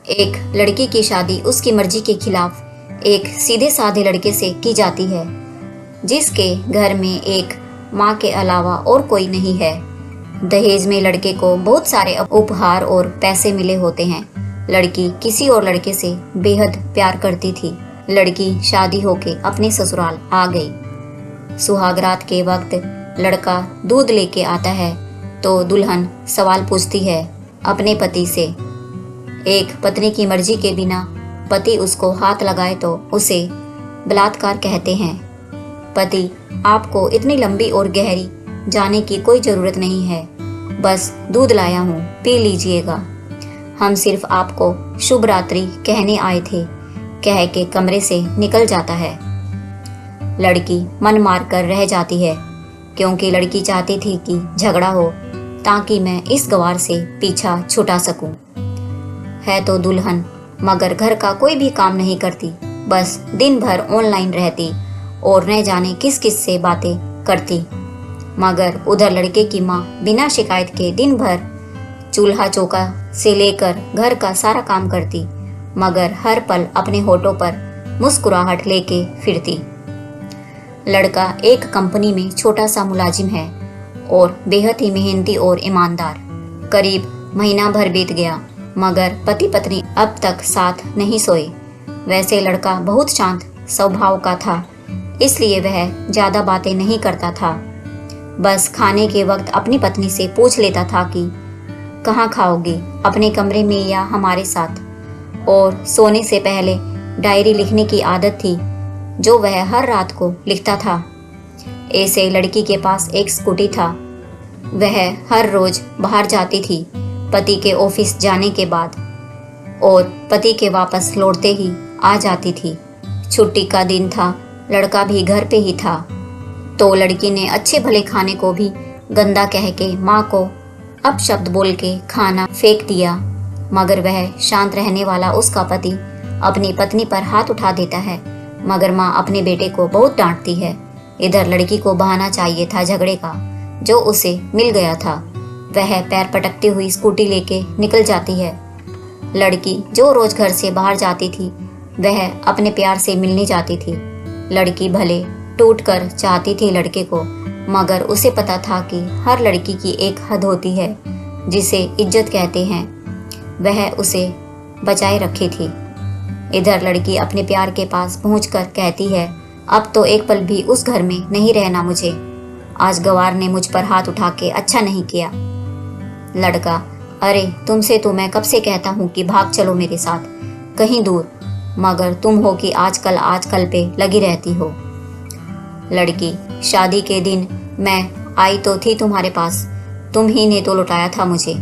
एक लड़की की शादी उसकी मर्जी के खिलाफ एक सीधे साधे लड़के से की जाती है, जिसके घर में एक माँ के अलावा और कोई नहीं है। दहेज में लड़के को बहुत सारे उपहार और पैसे मिले होते हैं। लड़की किसी और लड़के से बेहद प्यार करती थी। लड़की शादी होके अपने ससुराल आ गई। सुहागरात के वक्त लड़का दूध लेके आता है तो दुल्हन सवाल पूछती है अपने पति से। एक पत्नी की मर्जी के बिना पति उसको हाथ लगाए तो उसे बलात्कार कहते हैं। पति, आपको इतनी लंबी और गहरी जाने की कोई ज़रूरत नहीं है, बस दूध लाया हूँ, पी लीजिएगा। हम सिर्फ आपको शुभ रात्रि कहने आए थे, कह के कमरे से निकल जाता है। लड़की मन मार कर रह जाती है, क्योंकि लड़की चाहती थी कि झगड़ा हो ताकि मैं इस गवार से पीछा छुटा सकूं। है तो दुल्हन, मगर घर का कोई भी काम नहीं करती, बस दिन भर ऑनलाइन रहती और न जाने किस किस से बातें करती। मगर उधर लड़के की माँ बिना शिकायत के दिन भर चूल्हा चौका से लेकर घर का सारा काम करती, मगर हर पल अपने होठों पर मुस्कुराहट लेके फिरती। लड़का एक कंपनी में छोटा सा मुलाजिम है और बेहद ही मेहनती और ईमानदार। करीब महीना भर बीत गया, मगर पति पत्नी अब तक साथ नहीं सोए। वैसे लड़का बहुत शांत स्वभाव का था, इसलिए वह ज़्यादा बातें नहीं करता था। बस खाने के वक्त अपनी पत्नी से पूछ लेता था कि कहाँ खाओगी, अपने कमरे में या हमारे साथ। और सोने से पहले डायरी लिखने की आदत थी, जो वह हर रात को लिखता था। ऐसे लड़की के पास एक स्कूटी था। वह हर रोज बाहर जाती थी पति के ऑफिस जाने के बाद, और पति के वापस लौटते ही आ जाती थी। छुट्टी का दिन था, लड़का भी घर पे ही था, तो लड़की ने अच्छे भले खाने को भी गंदा कह के माँ को अपशब्द बोल के खाना फेंक दिया। मगर वह शांत रहने वाला उसका पति अपनी पत्नी पर हाथ उठा देता है, मगर माँ अपने बेटे को बहुत डांटती है। इधर लड़की को बहाना चाहिए था झगड़े का, जो उसे मिल गया था। वह पैर पटकती हुई स्कूटी लेके निकल जाती है। लड़की जो रोज घर से बाहर जाती थी, वह अपने प्यार से मिलने जाती थी। लड़की भले टूट कर चाहती थी लड़के को, मगर उसे पता था कि हर लड़की की एक हद होती है, जिसे इज्जत कहते हैं। वह उसे बचाए रखी थी। इधर लड़की अपने प्यार के पास पहुंचकर कहती है, अब तो एक पल भी उस घर में नहीं रहना मुझे। आज गवार ने मुझ पर हाथ उठा के अच्छा नहीं किया। लड़का, अरे तुमसे तो मैं कब से कहता हूँ कि भाग चलो मेरे साथ कहीं दूर, मगर तुम हो कि आजकल पे लगी रहती हो। लड़की, शादी के दिन मैं आई तो थी तुम्हारे पास, तुम ही ने तो लुटाया था मुझे।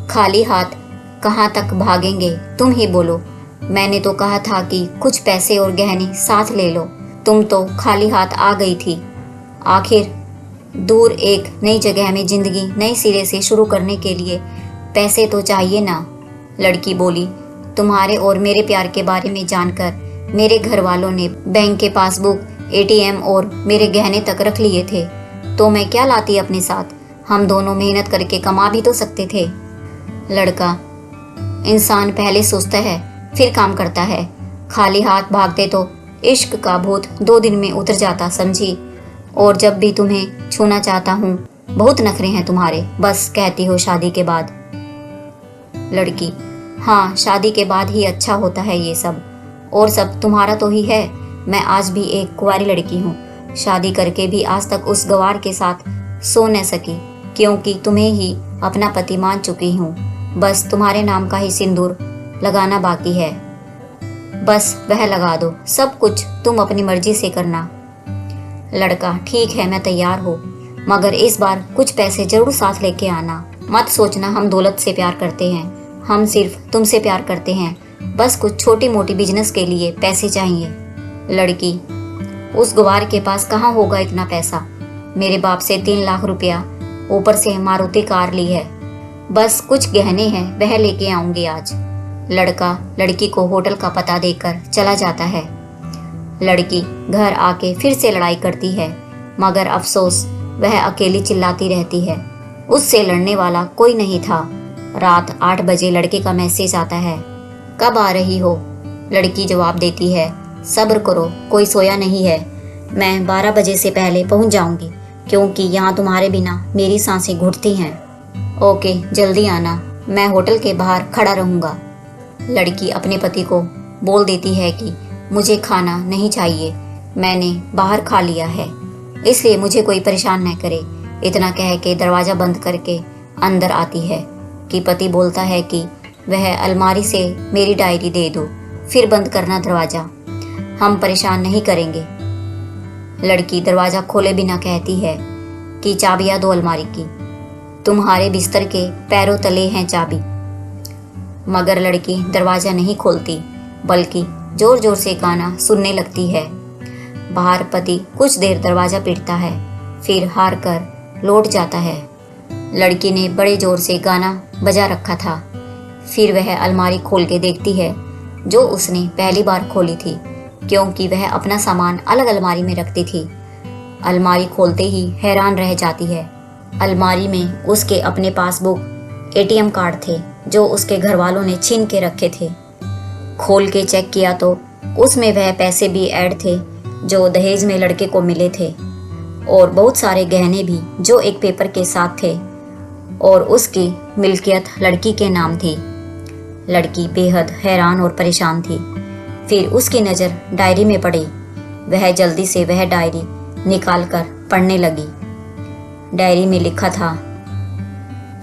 खाली हाथ कहाँ तक भागेंगे, तुम ही बोलो। मैंने तो कहा था कि कुछ पैसे और गहने साथ ले लो, तुम तो खाली हाथ आ गई थी। आखिर दूर एक नई जगह में जिंदगी नए सिरे से शुरू करने के लिए पैसे तो चाहिए ना। लड़की बोली, तुम्हारे और मेरे प्यार के बारे में जानकर मेरे घर वालों ने बैंक के पासबुक, एटीएम और मेरे गहने तक रख लिए थे, तो मैं क्या लाती अपने साथ। हम दोनों मेहनत करके कमा भी तो सकते थे। लड़का, इंसान पहले सोचता है फिर काम करता है। खाली हाथ भागते तो इश्क का भूत 2 दिन में उतर जाता, समझी। और जब भी तुम्हें छूना चाहता हूँ, बहुत नखरे हैं तुम्हारे, बस कहती हो शादी के बाद। लड़की, हाँ, शादी के बाद ही अच्छा होता है ये सब, और सब तुम्हारा तो ही है। मैं आज भी एक कुंवारी लड़की हूँ, शादी करके भी आज तक उस गवार के साथ सो न सकी, क्योंकि तुम्हें ही अपना पति मान चुकी हूँ। बस तुम्हारे नाम का ही सिंदूर लगाना बाकी है, बस वह लगा दो। सब कुछ तुम अपनी मर्जी से करना। लड़का, ठीक है, मैं तैयार हूँ, मगर इस बार कुछ पैसे जरूर साथ लेके आना। मत सोचना हम दौलत से प्यार करते हैं, हम सिर्फ तुमसे प्यार करते हैं। बस कुछ छोटी मोटी बिजनेस के लिए पैसे चाहिए। लड़की, उस गवार के पास कहाँ होगा इतना पैसा। मेरे बाप से 3 लाख रुपया, ऊपर से मारुति कार ली है। बस कुछ गहने हैं, वह लेके आऊंगी आज। लड़का लड़की को होटल का पता देकर चला जाता है। लड़की घर आके फिर से लड़ाई करती है, मगर अफसोस वह अकेली चिल्लाती रहती है। उससे लड़ने वाला कोई नहीं था। रात 8 बजे लड़के का मैसेज आता है। कब आ रही हो? लड़की जवाब देती है, सब्र करो, कोई सोया नहीं है। मैं 12 बजे से पहले पहुंच जाऊंगी, क्योंकि यहाँ तुम्हारे बिना मेरी सांसें घुटती हैं। ओके, जल्दी आना, मैं होटल के बाहर खड़ा रहूंगा। लड़की अपने पति को बोल देती है कि मुझे खाना नहीं चाहिए, मैंने बाहर खा लिया है, इसलिए मुझे कोई परेशान न करे। इतना कह के दरवाज़ा बंद करके अंदर आती है कि पति बोलता है कि वह अलमारी से मेरी डायरी दे दो, फिर बंद करना दरवाज़ा, हम परेशान नहीं करेंगे। लड़की दरवाज़ा खोले बिना कहती है कि चाबियाँ दो अलमारी की, तुम्हारे बिस्तर के पैरों तले हैं चाबी। मगर लड़की दरवाज़ा नहीं खोलती, बल्कि ज़ोर ज़ोर से गाना सुनने लगती है। बाहर पति कुछ देर दरवाज़ा पीटता है, फिर हार कर लौट जाता है। लड़की ने बड़े ज़ोर से गाना बजा रखा था। फिर वह अलमारी खोल के देखती है, जो उसने पहली बार खोली थी, क्योंकि वह अपना सामान अलग अलमारी में रखती थी। अलमारी खोलते ही हैरान रह जाती है। अलमारी में उसके अपने पासबुक, एटीएम कार्ड थे, जो उसके घर वालों ने छीन के रखे थे। खोल के चेक किया तो उसमें वह पैसे भी ऐड थे जो दहेज में लड़के को मिले थे, और बहुत सारे गहने भी जो एक पेपर के साथ थे, और उसकी मिल्कियत लड़की के नाम थी। लड़की बेहद हैरान और परेशान थी। फिर उसकी नज़र डायरी में पड़ी। वह जल्दी से वह डायरी निकाल कर पढ़ने लगी। डायरी में लिखा था,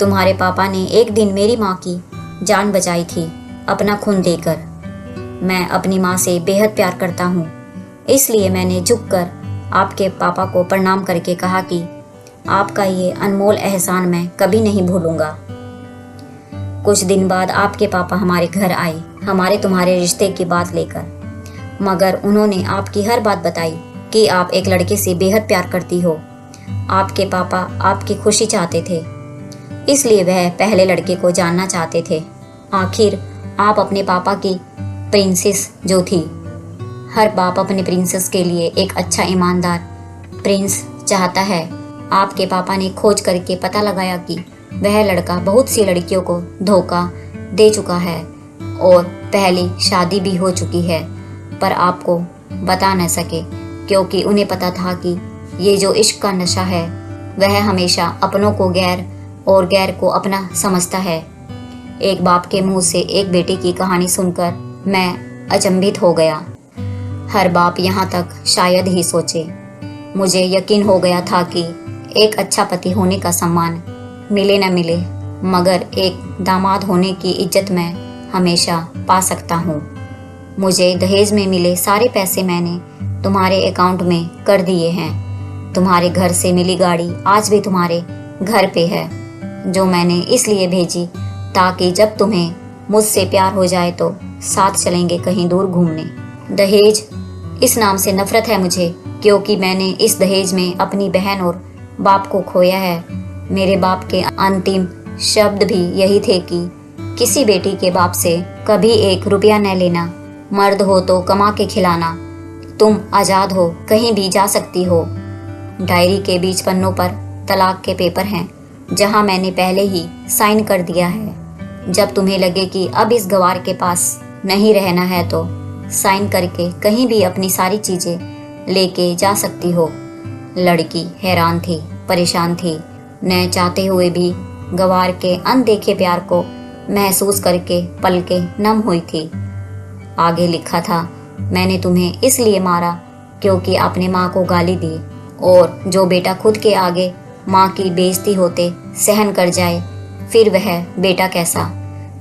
तुम्हारे पापा ने एक दिन मेरी माँ की जान बचाई थी अपना खून देकर। मैं अपनी माँ से बेहद प्यार करता हूँ, इसलिए मैंने झुककर आपके पापा को प्रणाम करके कहा कि आपका ये अनमोल एहसान मैं कभी नहीं भूलूंगा। कुछ दिन बाद आपके पापा हमारे घर आए, हमारे तुम्हारे रिश्ते की बात लेकर, मगर उन्होंने आपकी हर बात बताई कि आप एक लड़के से बेहद प्यार करती हो। आपके पापा आपकी खुशी चाहते थे, इसलिए वह पहले लड़के को जानना चाहते थे। आखिर आप अपने पापा की प्रिंसेस जो थी, हर बाप अपने प्रिंसेस के लिए एक अच्छा ईमानदार प्रिंस चाहता है। आपके पापा ने खोज करके पता लगाया कि वह लड़का बहुत सी लड़कियों को धोखा दे चुका है और पहली शादी भी हो चुकी है, पर आपको बता न सके, क्योंकि उन्हें पता था कि ये जो इश्क का नशा है वह हमेशा अपनों को गैर और गैर को अपना समझता है। एक बाप के मुंह से एक बेटी की कहानी सुनकर मैं अचंभित हो गया। हर बाप यहाँ तक शायद ही सोचे। मुझे यकीन हो गया था कि एक अच्छा पति होने का सम्मान मिले न मिले, मगर एक दामाद होने की इज्जत मैं हमेशा पा सकता हूँ। मुझे दहेज में मिले सारे पैसे मैंने तुम्हारे अकाउंट में कर दिए हैं। तुम्हारे घर से मिली गाड़ी आज भी तुम्हारे घर पे है, जो मैंने इसलिए भेजी ताकि जब तुम्हें मुझसे प्यार हो जाए तो साथ चलेंगे कहीं दूर घूमने। दहेज, इस नाम से नफरत है मुझे, क्योंकि मैंने इस दहेज में अपनी बहन और बाप को खोया है। मेरे बाप के अंतिम शब्द भी यही थे कि किसी बेटी के बाप से कभी 1 रुपया न लेना, मर्द हो तो कमा के खिलाना, तुम आज़ाद हो, कहीं भी जा सकती हो। डायरी के बीच पन्नों पर तलाक के पेपर हैं, जहां मैंने पहले ही साइन कर दिया है। जब तुम्हें लगे कि अब इस गवार के पास नहीं रहना है तो साइन करके कहीं भी अपनी सारी चीज़ें लेके जा सकती हो। लड़की हैरान थी, परेशान थी, न चाहते हुए भी गवार के अनदेखे प्यार को महसूस करके पलकें नम हुई थी। आगे लिखा था, मैंने तुम्हें इसलिए मारा क्योंकि आपने माँ को गाली दी, और जो बेटा खुद के आगे माँ की बेइज्जती होते सहन कर जाए, फिर वह बेटा कैसा।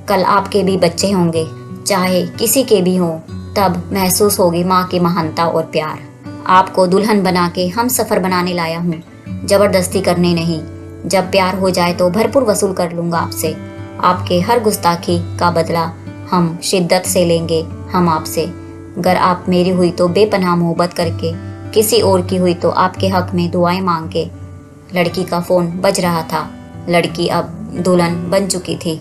कल आपके भी बच्चे होंगे, चाहे किसी के भी हों, तब महसूस होगी माँ की महानता और प्यार। आपको दुल्हन बना के हम सफ़र बनाने लाया हूँ, ज़बरदस्ती करने नहीं। जब प्यार हो जाए तो भरपूर वसूल कर लूँगा आपसे। आपके हर गुस्ताखी का बदला हम शिद्दत से लेंगे। हम आपसे, अगर आप मेरी हुई तो बेपनाह मोहब्बत करके, किसी और की हुई तो आपके हक में दुआएं मांग के। लड़की का फ़ोन बज रहा था। लड़की अब दुल्हन बन चुकी थी।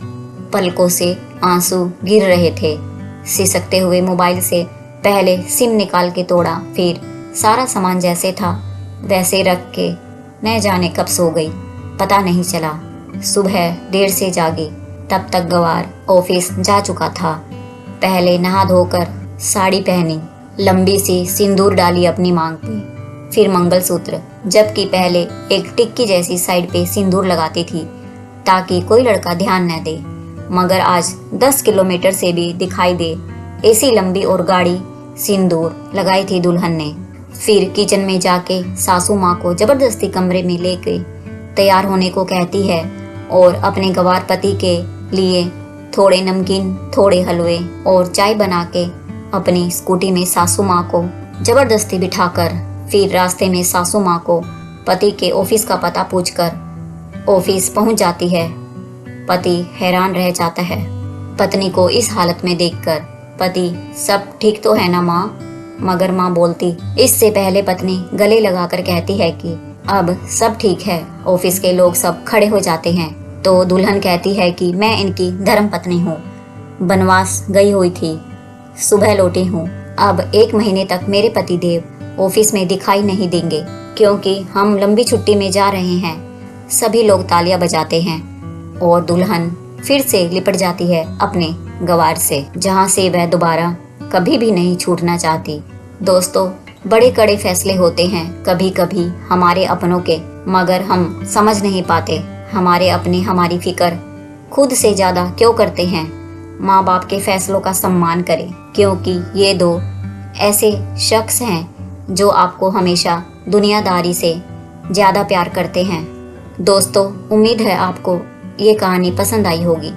पलकों से आंसू गिर रहे थे। सिसकते हुए मोबाइल से पहले सिम निकाल के तोड़ा, फिर सारा सामान जैसे था वैसे रख के न जाने कब सो गई, पता नहीं चला। सुबह देर से जागी, तब तक गवार ऑफिस जा चुका था। पहले नहा धोकर साड़ी पहनी, लंबी सी सिंदूर डाली अपनी मांग पे, फिर मंगलसूत्र, जबकि पहले एक टिक्की जैसी साइड पे सिंदूर लगाती थी ताकि कोई लड़का ध्यान न दे। मगर आज 10 किलोमीटर से भी दिखाई दे ऐसी लंबी और गाढ़ी सिंदूर लगाई थी दुल्हन ने। फिर किचन में जाके सासू माँ को जबरदस्ती कमरे में लेके तैयार होने को कहती है और अपने गंवार पति के लिए थोड़े नमकीन, थोड़े हलवे और चाय बना के अपनी स्कूटी में सासू माँ को जबरदस्ती बिठाकर फिर रास्ते में सासू माँ को पति के ऑफिस का पता पूछकर ऑफिस पहुंच जाती है। पति हैरान रह जाता है पत्नी को इस हालत में देखकर। पति, सब ठीक तो है ना माँ? मगर माँ बोलती, इससे पहले पत्नी गले लगाकर कहती है कि अब सब ठीक है। ऑफिस के लोग सब खड़े हो जाते हैं तो दुल्हन कहती है कि मैं इनकी धर्म पत्नी हूँ, बनवास गई हुई थी, सुबह लौटी हूँ। अब 1 महीने तक मेरे पति देव ऑफिस में दिखाई नहीं देंगे क्योंकि हम लंबी छुट्टी में जा रहे हैं। सभी लोग तालियां बजाते हैं और दुल्हन फिर से लिपट जाती है अपने गंवार से, जहाँ से वह दोबारा कभी भी नहीं छूटना चाहती। दोस्तों, बड़े कड़े फैसले होते हैं कभी कभी हमारे अपनों के, मगर हम समझ नहीं पाते हमारे अपने हमारी फिक्र खुद से ज्यादा क्यों करते हैं। माँ बाप के फैसलों का सम्मान करें क्योंकि ये 2 ऐसे शख्स हैं जो आपको हमेशा दुनियादारी से ज्यादा प्यार करते हैं। दोस्तों, उम्मीद है आपको ये कहानी पसंद आई होगी।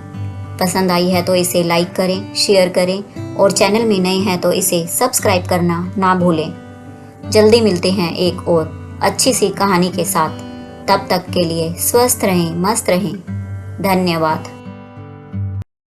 पसंद आई है तो इसे लाइक करें, शेयर करें और चैनल में नए हैं तो इसे सब्सक्राइब करना ना भूलें। जल्दी मिलते हैं एक और अच्छी सी कहानी के साथ। तब तक के लिए स्वस्थ रहें, मस्त रहें। धन्यवाद।